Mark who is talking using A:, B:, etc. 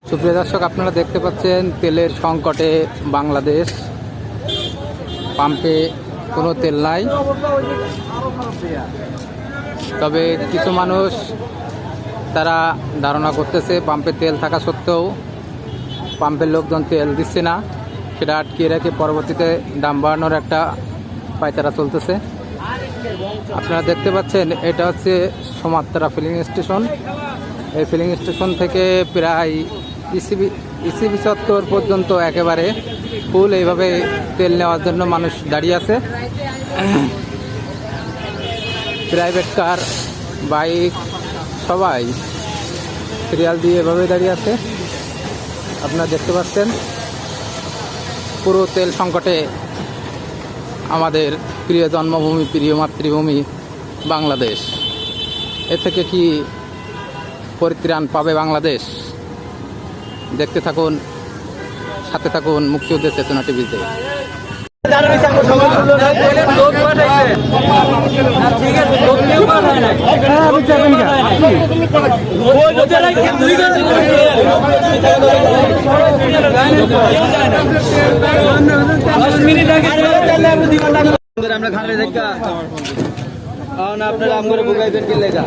A: সুপ্রিয় দর্শক, আপনারা দেখতে পাচ্ছেন তেলের সংকটে বাংলাদেশ। পাম্পে কোনো তেল নাই, তবে কিছু মানুষ তারা ধারণা করতেছে পাম্পে তেল থাকা সত্ত্বেও পাম্পের লোকজন তেল দিচ্ছে না, সেটা আটকিয়ে রেখে পরবর্তীতে দাম বাড়ানোর একটা পায়তারা চলতেছে। আপনারা দেখতে পাচ্ছেন এটা হচ্ছে সোমাত্রা ফিলিং স্টেশন। এই ফিলিং স্টেশন থেকে প্রায় ইসিবি চত্বর পর্যন্ত একেবারে ফুল এইভাবে তেল নেওয়ার জন্য মানুষ দাঁড়িয়ে আছে। প্রাইভেট কার, বাইক সবাই সিরিয়াল দিয়ে এভাবে দাঁড়িয়ে আছে। আপনারা দেখতে পাচ্ছেন পুরো তেল সংকটে আমাদের প্রিয় জন্মভূমি, প্রিয় মাতৃভূমি বাংলাদেশ। এ থেকে কি পরিত্রাণ পাবে বাংলাদেশ? দেখতে থাকুন, সাথে থাকুন মুক্তিযুদ্ধের চেতনা টিভিতে।
B: আমরা খানে দেখা আপনারা আম করে বুকাইবেন কি লেগা